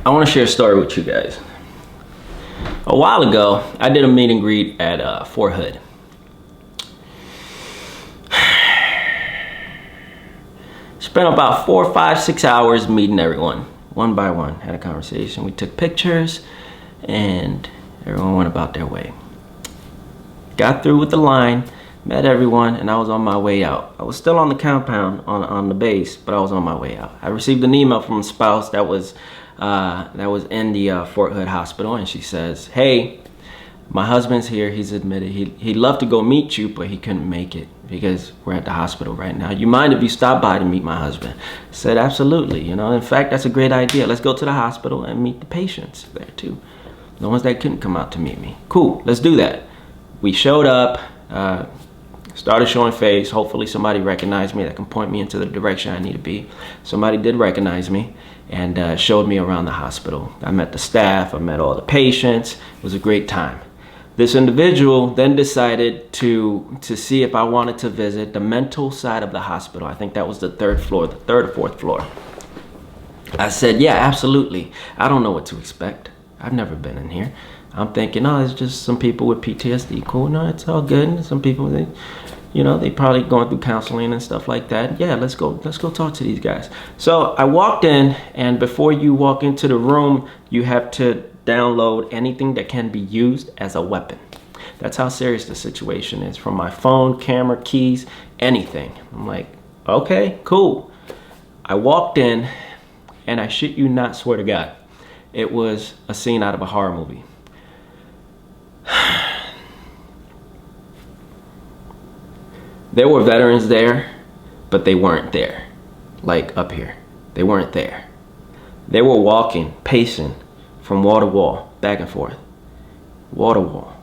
I want to share a story with you guys. A while ago, I did a meet and greet at Fort Hood. Spent about 4, 5, 6 hours meeting everyone, one by one. Had a conversation. We took pictures, and everyone went about their way. Got through with the line, met everyone, and I was on my way out. I was still on the compound on the base, but I was on my way out. I received an email from a spouse that was in the Fort Hood hospital, and she says, "Hey, my husband's here. He's admitted. He'd love to go meet you, but he couldn't make it because we're at the hospital right now. You mind if you stop by to meet my husband?" I said, "Absolutely. You know, in fact, that's a great idea. Let's go to the hospital and meet the patients there too. The ones that couldn't come out to meet me. Cool. Let's do that." We showed up. Started showing face. Hopefully somebody recognized me that can point me into the direction I need to be. Somebody did recognize me and showed me around the hospital. I met the staff. I met all the patients. It was a great time. This individual then decided to see if I wanted to visit the mental side of the hospital. I think that was the third floor, the third or fourth floor. I said, "Yeah, absolutely. I don't know what to expect. I've never been in here." I'm thinking, "Oh, it's just some people with PTSD. Cool, no, it's all good. Some people, they probably going through counseling and stuff like that. Yeah, let's go talk to these guys." So I walked in, and before you walk into the room, you have to download anything that can be used as a weapon. That's how serious the situation is. From my phone, camera, keys, anything. I'm like, okay, cool. I walked in, and I shit you not, swear to God, it was a scene out of a horror movie. There were veterans there, but they weren't there. Like up here. They weren't there. They were walking, pacing from wall to wall, back and forth. Wall to wall.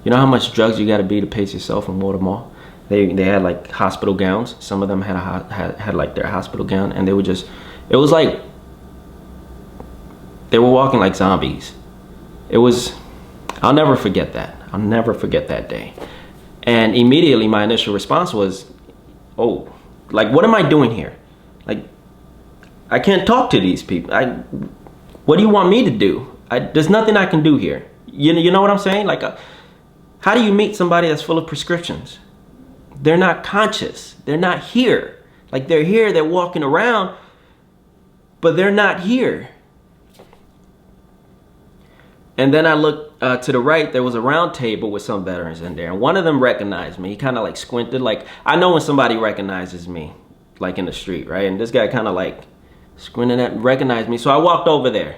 You know how much drugs you gotta be to pace yourself from wall to wall? They had like hospital gowns. Some of them had like their hospital gown, and they were just, it was like, they were walking like zombies. It was, I'll never forget that. I'll never forget that day. And immediately my initial response was, oh, like, what am I doing here? Like, I can't talk to these people. What do you want me to do? There's nothing I can do here. You know what I'm saying? Like, how do you meet somebody that's full of prescriptions? They're not conscious. They're not here. Like, they're here, they're walking around, but they're not here. And then I looked to the right, there was a round table with some veterans in there. And one of them recognized me. He kind of like squinted. Like, I know when somebody recognizes me, like in the street, right? And this guy kind of like squinted at, recognized me. So I walked over there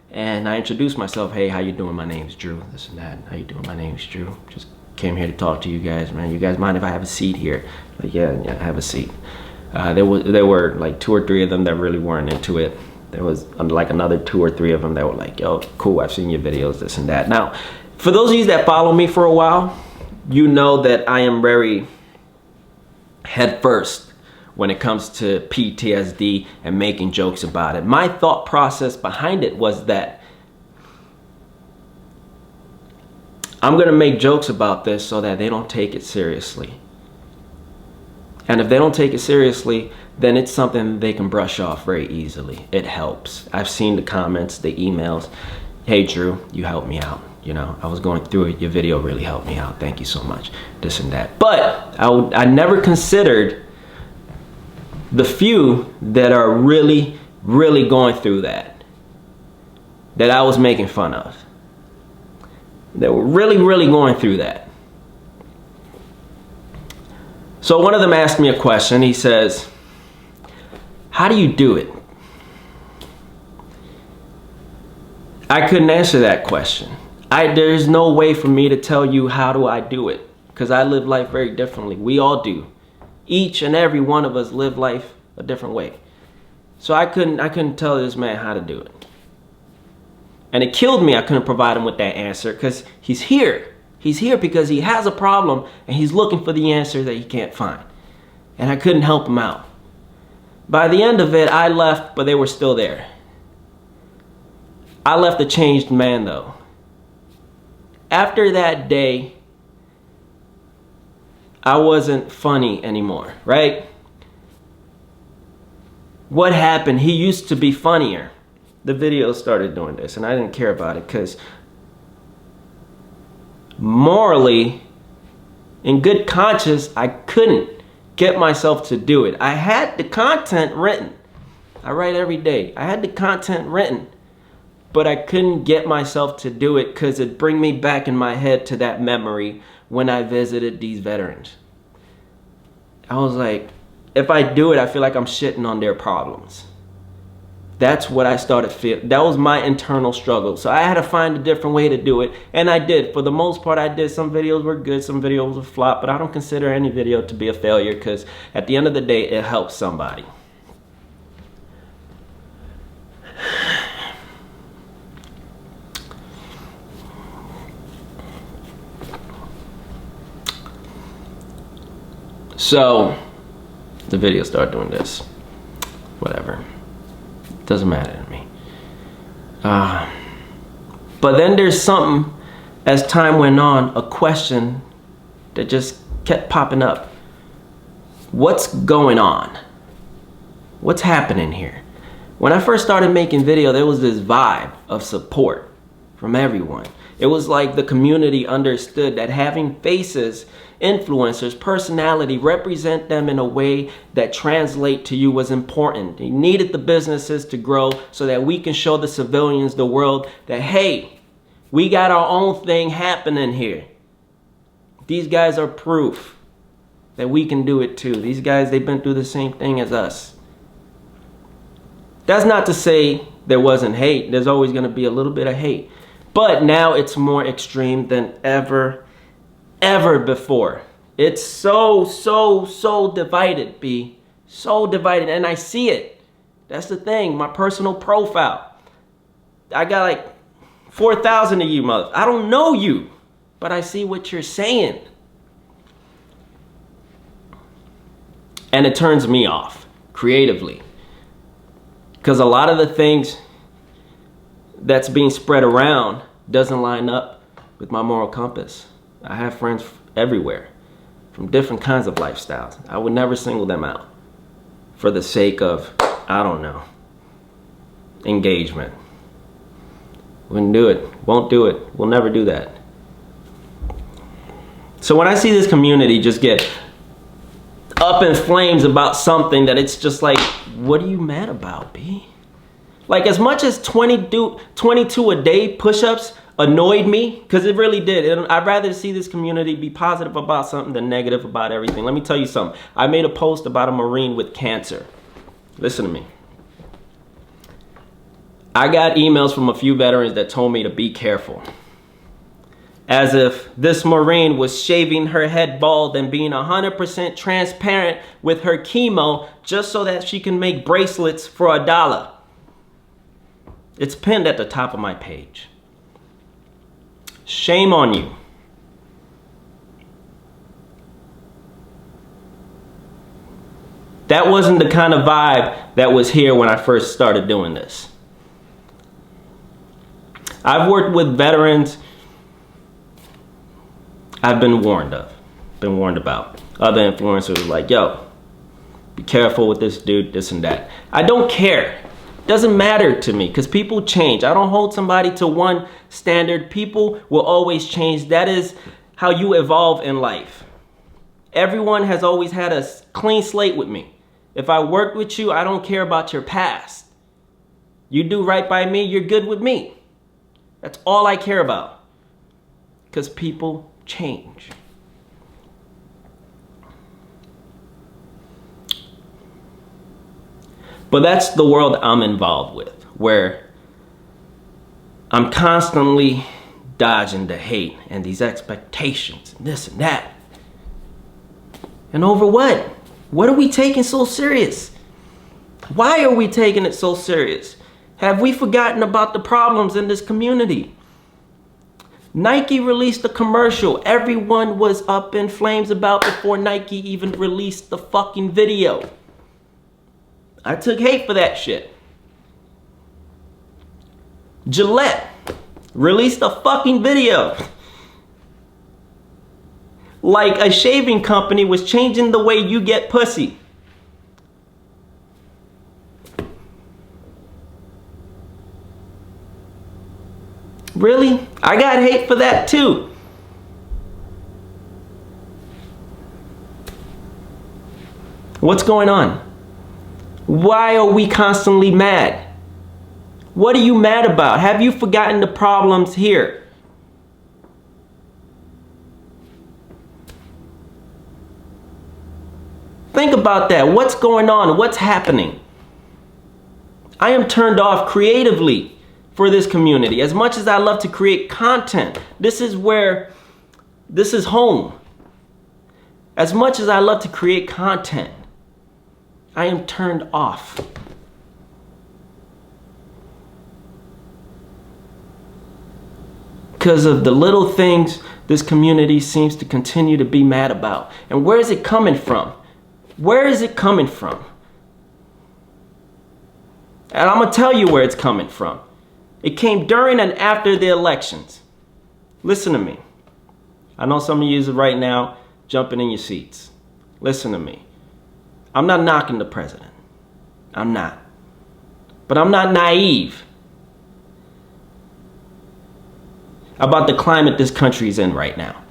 and I introduced myself. "Hey, how you doing? My name's Drew." This and that. "How you doing? My name's Drew. Just came here to talk to you guys, man. You guys mind if I have a seat here?" Like, yeah, have a seat. There were like 2 or 3 of them that really weren't into it. There was like another 2 or 3 of them that were like, "Yo, cool, I've seen your videos, this and that." Now, for those of you that follow me for a while, you know that I am very head first when it comes to PTSD and making jokes about it. My thought process behind it was that I'm gonna make jokes about this so that they don't take it seriously. And if they don't take it seriously, then it's something they can brush off very easily. It helps. I've seen the comments, the emails. "Hey Drew, you helped me out. You know, I was going through it. Your video really helped me out. Thank you so much." This and that. But I never considered the few that are really, really going through that I was making fun of. They were really, really going through that. So one of them asked me a question. He says, "How do you do it?" I couldn't answer that question. There's no way for me to tell you how do I do it, because I live life very differently. We all do. Each and every one of us live life a different way. So I couldn't tell this man how to do it. And it killed me I couldn't provide him with that answer, because he's here. He's here because he has a problem and he's looking for the answer that he can't find. And I couldn't help him out. By the end of it, I left, but they were still there. I left a changed man though. After that day, I wasn't funny anymore, right? What happened? He used to be funnier. the video started doing this, and I didn't care about it because morally, in good conscience, I couldn't get myself to do it. I had the content written. I write every day. I had the content written, but I couldn't get myself to do it because it bring me back in my head to that memory when I visited these veterans. I was like, if I do it, I feel like I'm shitting on their problems. That's what I started feeling. That was my internal struggle. So I had to find a different way to do it. And I did. For the most part, I did. Some videos were good. Some videos were flop. But I don't consider any video to be a failure because at the end of the day, it helps somebody. So the video started doing this. Whatever. Doesn't matter to me. But then there's something, as time went on, a question that just kept popping up. What's going on? What's happening here? When I first started making video, there was this vibe of support from everyone. It was like the community understood that having faces, influencers, personality, represent them in a way that translate to you was important. They needed the businesses to grow so that we can show the civilians, the world, that hey, we got our own thing happening here. These guys are proof that we can do it too. These guys, they've been through the same thing as us. That's not to say there wasn't hate. There's always going to be a little bit of hate. But now it's more extreme than ever before. It's so divided, B. So divided. And I see it. That's the thing. My personal profile. I got like 4,000 of you mothers. I don't know you, but I see what you're saying. And it turns me off creatively. Because a lot of the things that's being spread around doesn't line up with my moral compass. I have friends everywhere from different kinds of lifestyles. I would never single them out for the sake of, I don't know, engagement. Wouldn't do it. Won't do it. We'll never do that. So when I see this community just get up in flames about something that it's just like, what are you mad about, B? Like as much as 22 a day push-ups annoyed me, because it really did. I'd rather see this community be positive about something than negative about everything. Let me tell you something. I made a post about a Marine with cancer. Listen to me. I got emails from a few veterans that told me to be careful. As if this Marine was shaving her head bald and being 100% transparent with her chemo just so that she can make bracelets for $1. It's pinned at the top of my page. Shame on you. That wasn't the kind of vibe that was here when I first started doing this. I've worked with veterans I've been warned about. Other influencers like, yo, be careful with this dude, this and that. I don't care. Doesn't matter to me because people change. I don't hold somebody to one standard. People will always change. That is how you evolve in life. Everyone has always had a clean slate with me. If I worked with you, I don't care about your past. You do right by me, you're good with me. That's all I care about. Because people change. But that's the world I'm involved with, where I'm constantly dodging the hate and these expectations and this and that. And over what? What are we taking so serious? Why are we taking it so serious? Have we forgotten about the problems in this community? Nike released a commercial everyone was up in flames about before Nike even released the fucking video. I took hate for that shit. Gillette released a fucking video. Like a shaving company was changing the way you get pussy. Really? I got hate for that too. What's going on? Why are we constantly mad? What are you mad about? Have you forgotten the problems here? Think about that. What's going on? What's happening? I am turned off creatively for this community. As much as I love to create content, this is home. As much as I love to create content, I am turned off. Because of the little things this community seems to continue to be mad about. And where is it coming from? Where is it coming from? And I'm going to tell you where it's coming from. It came during and after the elections. Listen to me. I know some of you are right now jumping in your seats. Listen to me. I'm not knocking the president. I'm not. But I'm not naive about the climate this country's in right now.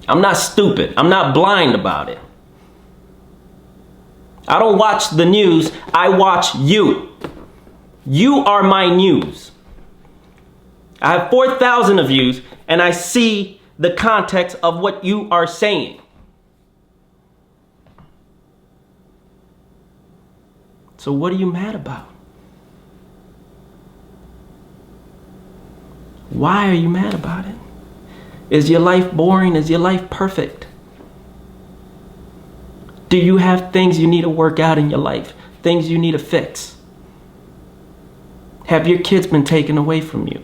I'm not stupid. I'm not blind about it. I don't watch the news. I watch you. You are my news. I have 4,000 of views, and I see the context of what you are saying. So what are you mad about? Why are you mad about it? Is your life boring? Is your life perfect? Do you have things you need to work out in your life? Things you need to fix? Have your kids been taken away from you?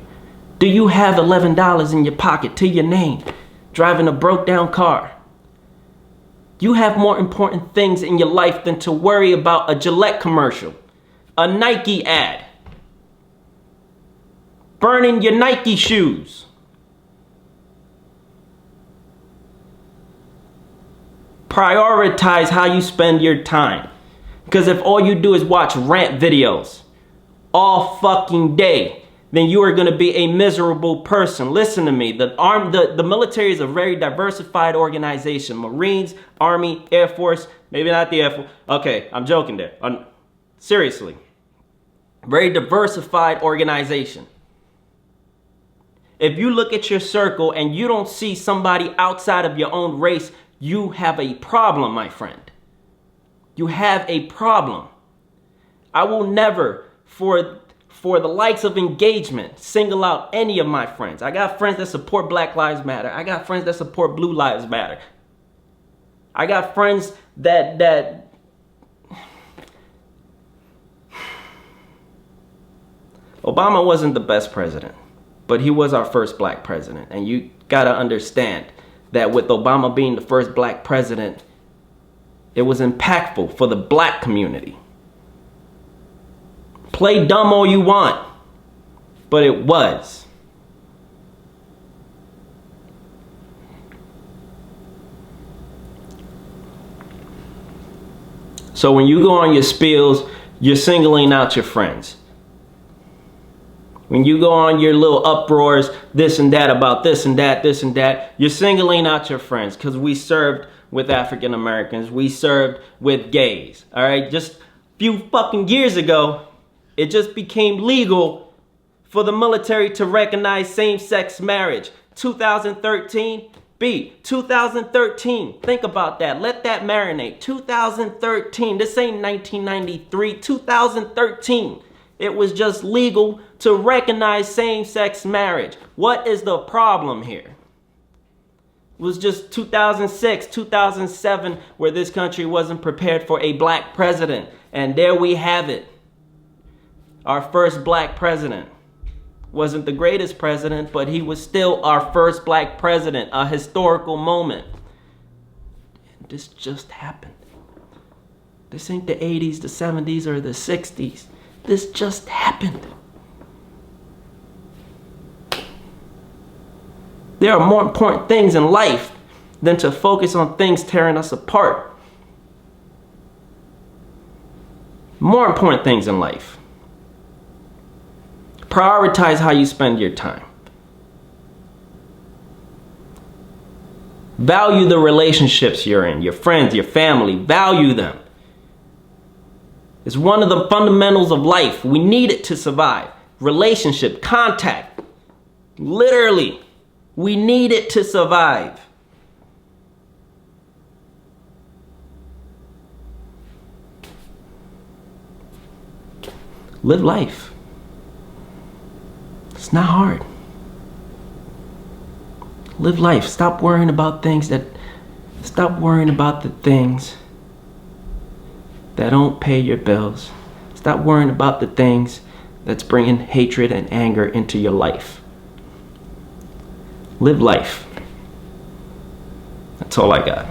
Do you have $11 in your pocket to your name, driving a broke down car? You have more important things in your life than to worry about a Gillette commercial, a Nike ad, burning your Nike shoes. Prioritize how you spend your time. Because if all you do is watch rant videos all fucking day, then you are going to be a miserable person. Listen to me. The military is a very diversified organization. Marines, Army, Air Force, maybe not the Air Force. Okay, I'm joking there. Seriously. Very diversified organization. If you look at your circle and you don't see somebody outside of your own race, you have a problem, my friend. You have a problem. I will never, for the likes of engagement, single out any of my friends. I got friends that support Black Lives Matter. I got friends that support Blue Lives Matter. I got friends that Obama wasn't the best president, but he was our first black president. And you gotta understand that with Obama being the first black president, it was impactful for the black community. Play dumb all you want, but it was. So when you go on your spills, you're singling out your friends. When you go on your little uproars, this and that about this and that, you're singling out your friends, because we served with African Americans. We served with gays. All right. Just a few fucking years ago, it just became legal for the military to recognize same-sex marriage. 2013, 2013. Think about that. Let that marinate. 2013. This ain't 1993. 2013. It was just legal to recognize same-sex marriage. What is the problem here? It was just 2006, 2007 where this country wasn't prepared for a black president. And there we have it. Our first black president. Wasn't the greatest president, but he was still our first black president. A historical moment. And this just happened. This ain't the 80s, the 70s, or the 60s. This just happened. There are more important things in life than to focus on things tearing us apart. More important things in life. Prioritize how you spend your time. Value the relationships you're in, your friends, your family. Value them. It's one of the fundamentals of life. We need it to survive. Relationship, contact. Literally, we need it to survive. Live life. It's not hard. Live life. Stop worrying about the things that don't pay your bills. Stop worrying about the things that's bringing hatred and anger into your life. Live life. That's all I got.